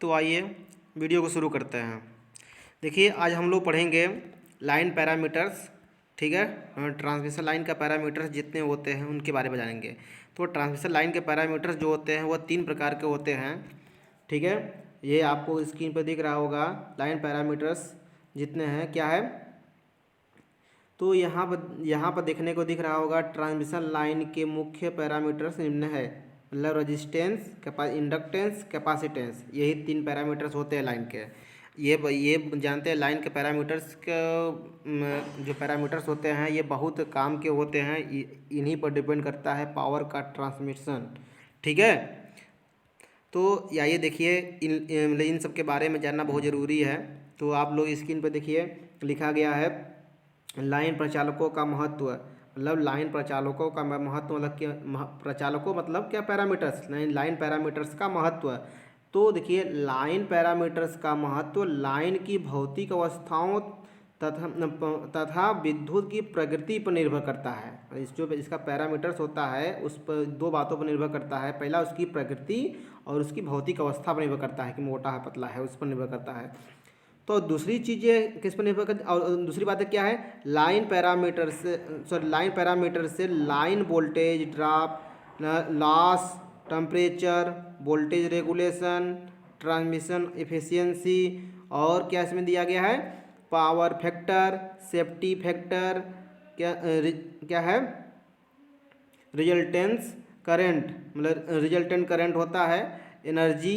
तो आइए वीडियो को शुरू करते हैं। देखिए आज हम लोग पढ़ेंगे लाइन पैरामीटर्स, ठीक है। ट्रांसमिशन लाइन का पैरामीटर्स जितने होते हैं उनके बारे में जानेंगे। तो ट्रांसमिशन लाइन के पैरामीटर्स जो होते हैं वह 3 प्रकार के होते हैं, ठीक है। ये आपको स्क्रीन पर दिख रहा होगा। लाइन पैरामीटर्स जितने हैं क्या है, तो यहाँ पर देखने को दिख रहा होगा ट्रांसमिशन लाइन के मुख्य पैरामीटर्स निम्न है, मतलब रजिस्टेंस, इंडक्टेंस, कैपेसिटेंस, यही 3 पैरामीटर्स होते हैं लाइन के। ये जानते हैं लाइन के पैरामीटर्स के जो पैरामीटर्स होते हैं ये बहुत काम के होते हैं, इन्हीं पर डिपेंड करता है पावर का ट्रांसमिशन, ठीक है। तो आइए देखिए इन सब के बारे में जानना बहुत ज़रूरी है। तो आप लोग स्क्रीन पर देखिए लिखा गया है लाइन प्रचालकों का महत्व, मतलब लाइन प्रचालकों का महत्व मतलब क्या, प्रचालकों मतलब क्या, पैरामीटर्स, लाइन पैरामीटर्स का महत्व। तो देखिए लाइन पैरामीटर्स का महत्व लाइन की भौतिक अवस्थाओं तथा विद्युत की प्रकृति पर निर्भर करता है। इसका पैरामीटर्स होता है उस पर 2 बातों पर निर्भर करता है। पहला उसकी प्रकृति और उसकी भौतिक अवस्था पर निर्भर करता है कि मोटा है पतला है, उस पर निर्भर करता है। तो दूसरी चीज़ें किस पर निर्भर करती, और दूसरी बात क्या है, लाइन पैरामीटर से line voltage drop, loss, temperature, voltage regulation, transmission efficiency, और क्या इसमें दिया गया है, पावर फैक्टर, सेफ्टी फैक्टर, क्या है, रिजल्टेंस करंट, मतलब रिजल्टेंट करंट होता है, एनर्जी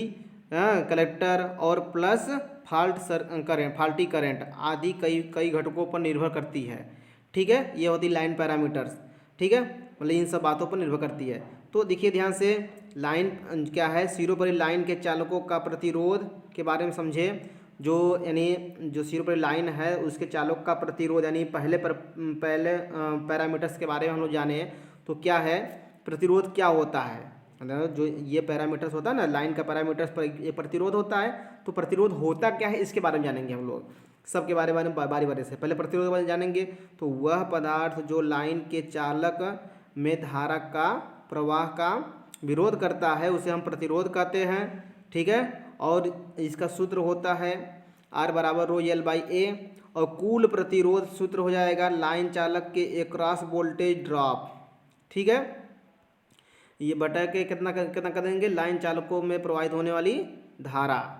कलेक्टर और प्लस फाल्टी करंट आदि कई घटकों पर निर्भर करती है, ठीक है। ये होती लाइन पैरामीटर्स, ठीक है, मतलब इन सब बातों पर निर्भर करती है। तो देखिए ध्यान से, लाइन क्या है, सिरोपरी लाइन के चालकों का प्रतिरोध के बारे में समझे। जो यानी जो सिरोपरी लाइन है उसके चालक का प्रतिरोध, यानी पहले पैरामीटर्स के बारे में हम लोग जाने। तो क्या है, प्रतिरोध क्या होता है, मतलब जो ये पैरामीटर्स होता है ना, लाइन का पैरामीटर्स पर ये प्रतिरोध होता है। तो प्रतिरोध होता क्या है इसके बारे में जानेंगे हम लोग, सबके बारे में बारी बारी से। पहले प्रतिरोध के बारे में जानेंगे। तो वह पदार्थ जो लाइन के चालक में धारा का प्रवाह का विरोध करता है उसे हम प्रतिरोध कहते हैं, ठीक है। और इसका सूत्र होता है R बराबर रो L बाई ए, और कुल प्रतिरोध सूत्र हो जाएगा लाइन चालक के एक्रॉस वोल्टेज ड्रॉप, ठीक है। ये बटा के कितना कर देंगे, लाइन चालकों में प्रवाहित होने वाली धारा,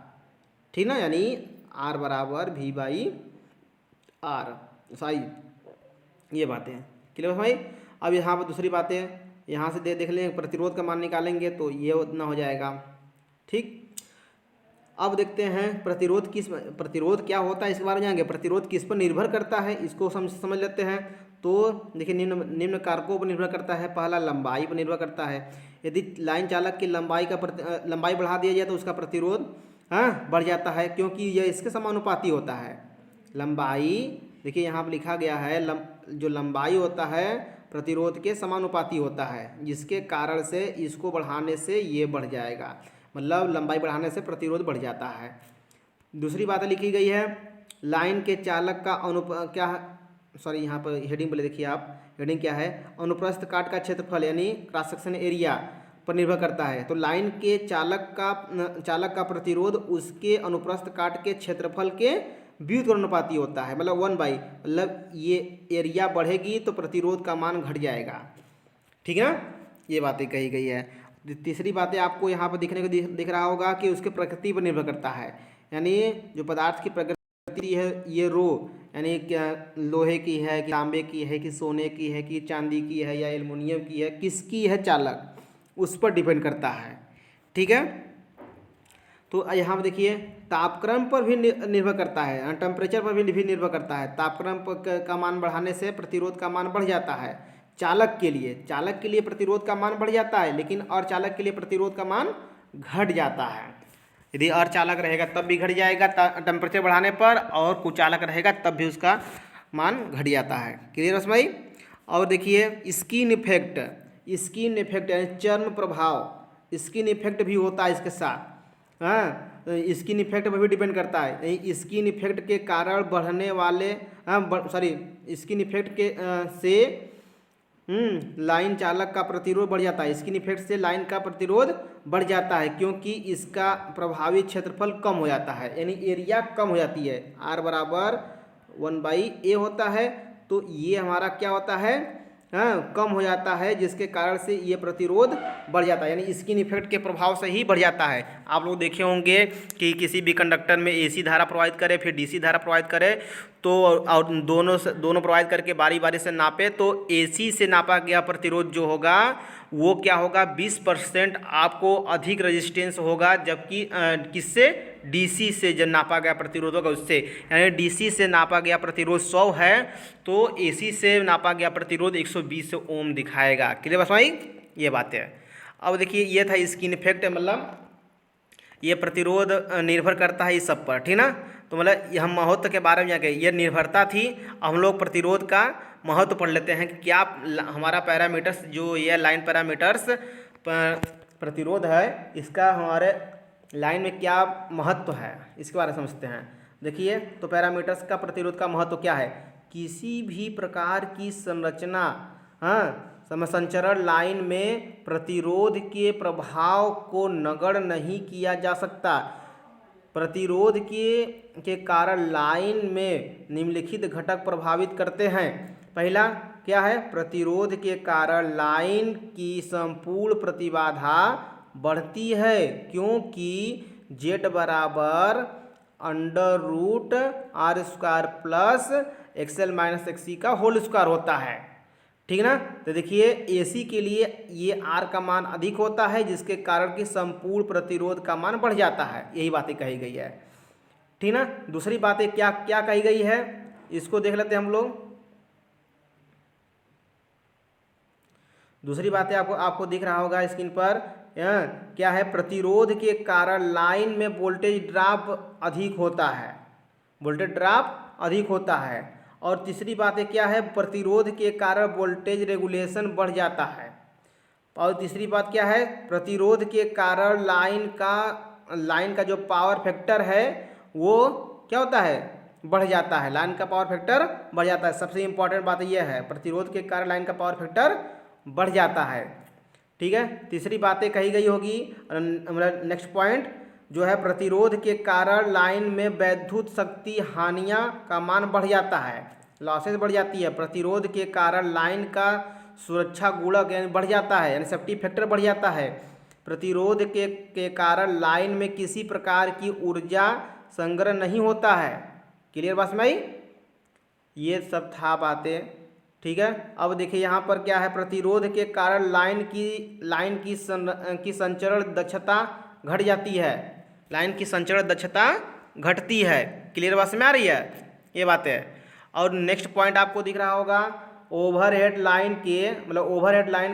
ठीक ना, यानी R बराबर V बाई R सही। ये बातें क्लियर भाई। अब यहाँ पर दूसरी बातें यहाँ से देख लें, प्रतिरोध का मान निकालेंगे तो ये उतना हो जाएगा, ठीक। अब देखते हैं प्रतिरोध क्या होता है इसके बारे में जानेंगे। प्रतिरोध किस पर निर्भर करता है इसको समझ लेते हैं। तो देखिए निम्न कारकों पर निर्भर करता है। पहला लंबाई पर निर्भर करता है। यदि लाइन चालक की लंबाई बढ़ा दिया जाए तो उसका प्रतिरोध बढ़ जाता है, क्योंकि यह इसके समानुपाती होता है। लंबाई देखिए यहाँ पर लिखा गया है, जो लंबाई होता है प्रतिरोध के समानुपाती होता है, जिसके कारण से इसको बढ़ाने से ये बढ़ जाएगा, मतलब लंबाई बढ़ाने से प्रतिरोध बढ़ जाता है। दूसरी बात लिखी गई है, लाइन के चालक का यहाँ पर हेडिंग बोले, देखिए आप हेडिंग क्या है, अनुप्रस्थ काट का क्षेत्रफल यानी क्रॉस सेक्शन एरिया पर निर्भर करता है। तो लाइन के चालक का प्रतिरोध उसके अनुप्रस्थ काट के क्षेत्रफल के व्युत्क्रमानुपाती होता है, मतलब 1/, मतलब ये एरिया बढ़ेगी तो प्रतिरोध का मान घट जाएगा, ठीक है ना। ये बातें कही गई है। तीसरी बातें आपको यहाँ पर दिखने को दिख रहा होगा कि उसके प्रकृति पर निर्भर करता है, यानी जो पदार्थ की प्रकृति है, ये रो यानी क्या लोहे की है कि तांबे की है कि सोने की है कि चांदी की है या एल्युमिनियम की है, किसकी है चालक, उस पर डिपेंड करता है, ठीक है। तो यहाँ पर देखिए तापक्रम पर भी निर्भर करता है, टेम्परेचर पर भी निर्भर करता है। तापक्रम का मान बढ़ाने से प्रतिरोध का मान बढ़ जाता है। चालक के लिए प्रतिरोध का मान बढ़ जाता है, लेकिन अर्धचालक के लिए प्रतिरोध का मान घट जाता है। यदि अर्धचालक रहेगा तब भी घट जाएगा टेम्परेचर बढ़ाने पर, और कुचालक रहेगा तब भी उसका मान घट जाता है। क्लियर है भाई। और देखिए स्किन इफेक्ट यानी चर्म प्रभाव, स्किन इफेक्ट भी होता है इसके साथ। स्किन इफेक्ट पर भी डिपेंड करता है। स्किन इफेक्ट के कारण बढ़ने वाले स्किन इफेक्ट के से लाइन चालक का प्रतिरोध बढ़ जाता है। स्किन इफेक्ट से लाइन का प्रतिरोध बढ़ जाता है क्योंकि इसका प्रभावी क्षेत्रफल कम हो जाता है, यानी एरिया कम हो जाती है। R बराबर 1/A होता है, तो ये हमारा क्या होता है, कम हो जाता है, जिसके कारण से ये प्रतिरोध बढ़ जाता है, यानी स्किन इफेक्ट के प्रभाव से ही बढ़ जाता है। आप लोग देखे होंगे कि किसी भी कंडक्टर में AC धारा प्रवाहित करे फिर DC धारा प्रवाहित करे, तो और दोनों प्रवाहित करके बारी बारी से नापे, तो AC से नापा गया प्रतिरोध जो होगा वो क्या होगा, 20% आपको अधिक रेजिस्टेंस होगा, जबकि किससे, DC से जब नापा गया प्रतिरोध होगा उससे, यानी DC से नापा गया प्रतिरोध 100 है तो AC से नापा गया प्रतिरोध 120 ओम दिखाएगा। क्लियर बस भाई, ये बात है। अब देखिए ये था स्किन इफेक्ट, मतलब ये प्रतिरोध निर्भर करता है इस सब पर, ठीक ना। तो मतलब हम महत्व के बारे में जाके ये निर्भरता थी। हम लोग प्रतिरोध का महत्व पढ़ लेते हैं कि क्या हमारा पैरामीटर्स जो ये लाइन पैरामीटर्स प्रतिरोध है, इसका हमारे लाइन में क्या महत्व है, इसके बारे में समझते हैं। देखिए तो पैरामीटर्स का प्रतिरोध का महत्व क्या है, किसी भी प्रकार की संरचना, संचरण लाइन में प्रतिरोध के प्रभाव को नगण्य नहीं किया जा सकता। प्रतिरोध के कारण लाइन में निम्नलिखित घटक प्रभावित करते हैं। पहला क्या है, प्रतिरोध के कारण लाइन की संपूर्ण प्रतिबाधा बढ़ती है क्योंकि Z बराबर √R² प्लस XL-XC का होल स्क्वायर होता है, ठीक ना। तो देखिए AC के लिए ये R का मान अधिक होता है, जिसके कारण कि संपूर्ण प्रतिरोध का मान बढ़ जाता है। यही बातें कही गई है, ठीक ना। दूसरी बातें क्या क्या कही गई है, इसको देख लेते हैं हम लोग। दूसरी बातें आपको दिख रहा होगा स्क्रीन पर, क्या है, प्रतिरोध के कारण लाइन में वोल्टेज ड्रॉप अधिक होता है, वोल्टेज ड्रॉप अधिक होता है। और तीसरी बातें क्या है, प्रतिरोध के कारण वोल्टेज रेगुलेशन बढ़ जाता है। और तीसरी बात क्या है, प्रतिरोध के कारण लाइन का जो पावर फैक्टर है वो क्या होता है, बढ़ जाता है, लाइन का पावर फैक्टर बढ़ जाता है। सबसे इम्पोर्टेंट बात यह है, प्रतिरोध के कारण लाइन का पावर फैक्टर बढ़ जाता है, ठीक है। तीसरी बातें कही गई होगी, मतलब नेक्स्ट पॉइंट जो है, प्रतिरोध के कारण लाइन में वैद्युत शक्ति हानियाँ का मान बढ़ जाता है, लॉसेज बढ़ जाती है। प्रतिरोध के कारण लाइन का सुरक्षा गुणक यानी बढ़ जाता है, यानी सेफ्टी फैक्टर बढ़ जाता है। प्रतिरोध के कारण लाइन में किसी प्रकार की ऊर्जा संग्रह नहीं होता है। क्लियर बात भाई, ये सब था बातें, ठीक है। अब देखिए यहाँ पर क्या है, प्रतिरोध के कारण लाइन की संचरण दक्षता घट जाती है, लाइन की संचरण दक्षता घटती है। क्लियर बात में आ रही है ये बात है। और नेक्स्ट पॉइंट आपको दिख रहा होगा, ओवरहेड लाइन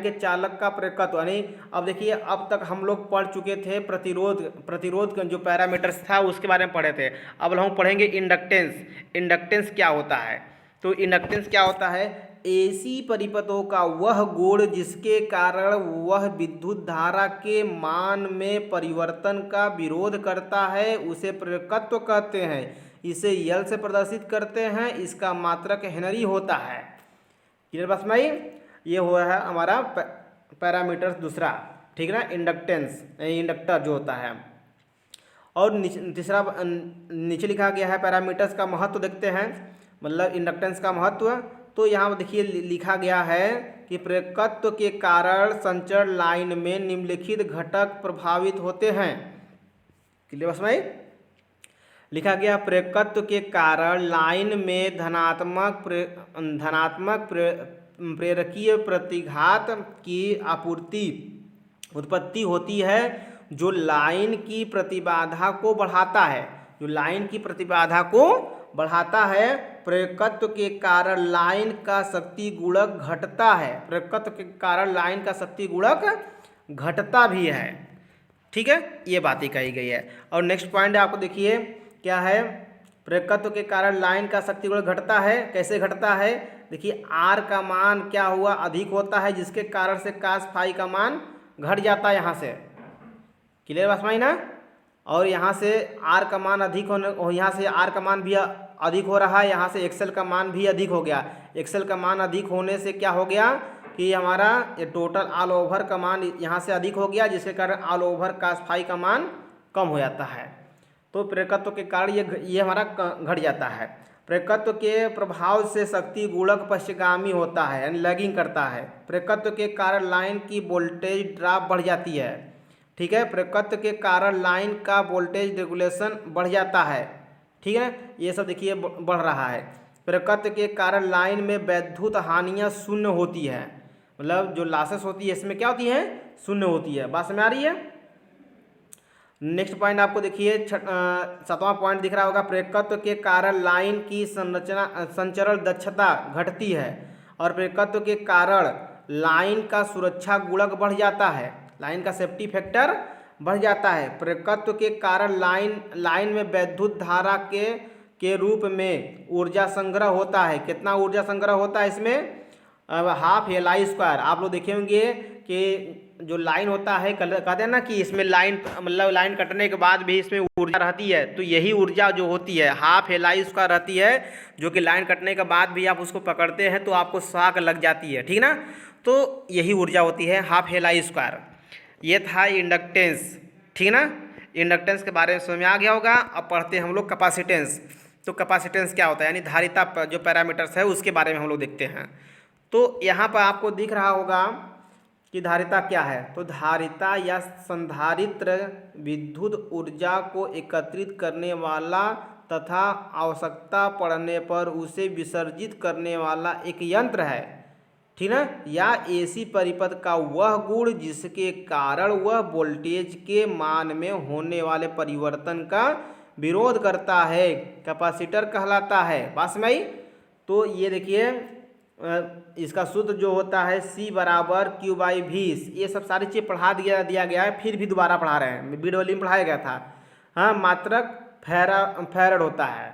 के चालक का प्रेरकत्व, यानी अब देखिए अब तक हम लोग पढ़ चुके थे प्रतिरोध का जो पैरामीटर्स था उसके बारे में पढ़े थे। अब हम पढ़ेंगे इंडक्टेंस क्या होता है। तो इंडक्टेंस क्या होता है, AC परिपथों का वह गुण जिसके कारण वह विद्युत धारा के मान में परिवर्तन का विरोध करता है उसे प्रेरकत्व कहते हैं। इसे L से प्रदर्शित करते हैं, इसका मात्रक हेनरी होता है। क्लियर बात भाई, ये हुआ है हमारा पैरामीटर दूसरा, ठीक है ना, इंडक्टर जो होता है। और तीसरा नीचे लिखा गया है पैरामीटर्स का महत्व देखते हैं, मतलब इंडक्टेंस का महत्व। तो यहाँ देखिए लिखा गया है कि प्रेरकत्व के कारण संचरण लाइन में निम्नलिखित घटक प्रभावित होते हैं। क्लियर बस भाई, लिखा गया प्रेरकत्व के कारण लाइन में धनात्मक प्रेरकीय प्रतिघात की उत्पत्ति होती है जो लाइन की प्रतिबाधा को बढ़ाता है, बढ़ाता है। प्रेरकत्व के कारण लाइन का शक्ति गुणक घटता है, प्रेरकत्व के कारण लाइन का शक्ति गुणक घटता भी है, ठीक है, ये बात ही कही गई है। और नेक्स्ट पॉइंट आपको देखिए क्या है, प्रेरकत्व के कारण लाइन का शक्ति गुणक घटता है। कैसे घटता है, देखिए R का मान क्या हुआ, अधिक होता है, जिसके कारण से cos फाई का मान घट जाता है यहाँ से। क्लियर बात समझ ना। और यहाँ से R का मान अधिक होने, यहाँ से R का मान भी अधिक हो रहा है, यहाँ से XL का मान भी अधिक हो गया। XL का मान अधिक होने से क्या हो गया कि हमारा ये टोटल ऑल ओवर का मान यहाँ से अधिक हो गया, जिसके कारण ऑल ओवर cos फाई का मान कम हो जाता है। तो प्रेरकत्व के कारण ये हमारा घट जाता है। प्रेरकत्व के प्रभाव से शक्ति गुणक पश्चिगामी होता है, यानी लैगिंग करता है। प्रेरकत्व के कारण लाइन की वोल्टेज ड्रॉप बढ़ जाती है। ठीक है, प्रेरकत्व के कारण लाइन का वोल्टेज रेगुलेशन बढ़ जाता है। ठीक है, ये सब देखिए बढ़ रहा है। प्रेरकत्व के कारण लाइन में वैद्युत हानियाँ शून्य होती है, मतलब जो लॉसेस होती है इसमें क्या होती है, शून्य होती है। बात समझ आ रही है। नेक्स्ट पॉइंट आपको देखिए 7वां पॉइंट दिख रहा होगा, प्रेरकत्व के कारण लाइन की संचरण दक्षता घटती है और प्रेरकत्व के कारण लाइन का सुरक्षा गुणक बढ़ जाता है, लाइन का सेफ्टी फैक्टर बढ़ जाता है। प्रेरकत्व के कारण लाइन में वैद्युत धारा के रूप में ऊर्जा संग्रह होता है। कितना ऊर्जा संग्रह होता है इसमें, हाफ एल आई स्क्वायर। आप लोग देखे होंगे कि जो लाइन होता है, कहते हैं ना कि इसमें लाइन मतलब लाइन कटने के बाद भी इसमें ऊर्जा रहती है, तो यही ऊर्जा जो होती है हाफ एल आई स्क्वायर रहती है, जो कि लाइन कटने के बाद भी आप उसको पकड़ते हैं तो आपको शॉक लग जाती है। ठीक ना, तो यही ऊर्जा होती है हाफ एल आई स्क्वायर। ये था इंडक्टेंस। ठीक ना, इंडक्टेंस के बारे में समझ में आ गया होगा। अब पढ़ते हैं हम लोग कैपेसिटेंस। तो कैपेसिटेंस क्या होता है, यानी धारिता जो पैरामीटर्स है उसके बारे में हम लोग देखते हैं। तो यहाँ पर आपको दिख रहा होगा कि धारिता क्या है। तो धारिता या संधारित्र विद्युत ऊर्जा को एकत्रित करने वाला तथा आवश्यकता पड़ने पर उसे विसर्जित करने वाला एक यंत्र है। ठीक ना, या एसी परिपथ का वह गुण जिसके कारण वह वोल्टेज के मान में होने वाले परिवर्तन का विरोध करता है, कैपेसिटर कहलाता है। बात समझ आई। तो ये देखिए इसका सूत्र जो होता है C बराबर Q/V। ये सब सारी चीज़ पढ़ा दिया गया है, फिर भी दोबारा पढ़ा रहे हैं। वीडियो में पढ़ाया गया था। हाँ, मात्रक फैरड होता है।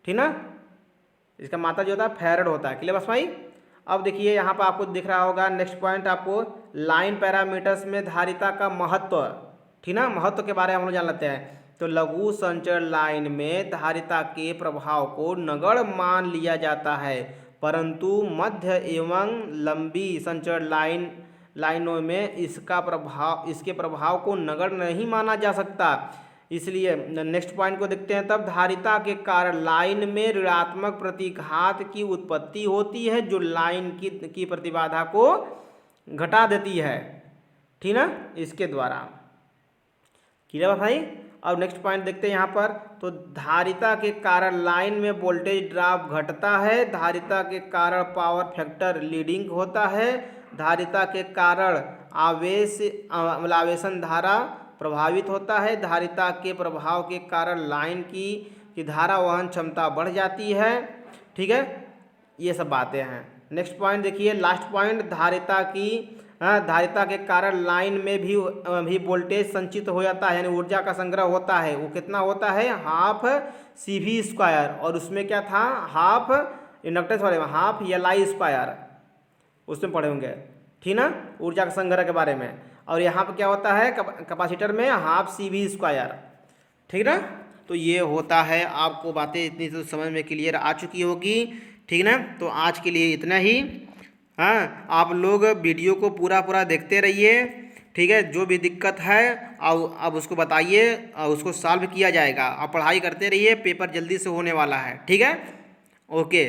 ठीक ना, इसका मात्रा जो होता है फैरड होता है। क्लियर बस भाई। अब देखिए यहाँ पर आपको दिख रहा होगा नेक्स्ट पॉइंट, आपको लाइन पैरामीटर्स में धारिता का महत्व। ठीक ना, महत्व के बारे में हम लोग जान लेते हैं। तो लघु संचरण लाइन में धारिता के प्रभाव को नगण्य मान लिया जाता है, परंतु मध्य एवं लंबी संचरण लाइनों में इसके प्रभाव को नगण्य नहीं माना जा सकता। इसलिए नेक्स्ट पॉइंट को देखते हैं। तब धारिता के कारण लाइन में ऋणात्मक प्रतिघात की उत्पत्ति होती है, जो लाइन की प्रतिबाधा को घटा देती है। ठीक ना, इसके द्वारा। क्लियर है भाई। अब नेक्स्ट पॉइंट देखते हैं यहाँ पर। तो धारिता के कारण लाइन में वोल्टेज ड्रॉप घटता है, धारिता के कारण पावर फैक्टर लीडिंग होता है, धारिता के कारण आवेशन धारा प्रभावित होता है, धारिता के प्रभाव के कारण लाइन की धारा वहन क्षमता बढ़ जाती है। ठीक है, ये सब बातें हैं। नेक्स्ट पॉइंट देखिए, लास्ट पॉइंट, धारिता के कारण लाइन में भी वोल्टेज संचित हो जाता है, यानी ऊर्जा का संग्रह होता है। वो कितना होता है, हाफ CV स्क्वायर, और उसमें क्या था, हाफ इंडक्टेंस वाले में हाफ LI स्क्वायर, उसमें पढ़े होंगे। ठीक ना, ऊर्जा का संग्रह के बारे में। और यहाँ पर क्या होता है, कैपेसिटर में हाफ CV स्क्वायर। ठीक ना, तो ये होता है। आपको बातें इतनी तो समझ में क्लियर आ चुकी होगी। ठीक ना, तो आज के लिए इतना ही। हाँ, आप लोग वीडियो को पूरा देखते रहिए। ठीक है, जो भी दिक्कत है अब उसको बताइए और उसको सॉल्व किया जाएगा। आप पढ़ाई करते रहिए, पेपर जल्दी से होने वाला है। ठीक है, ओके।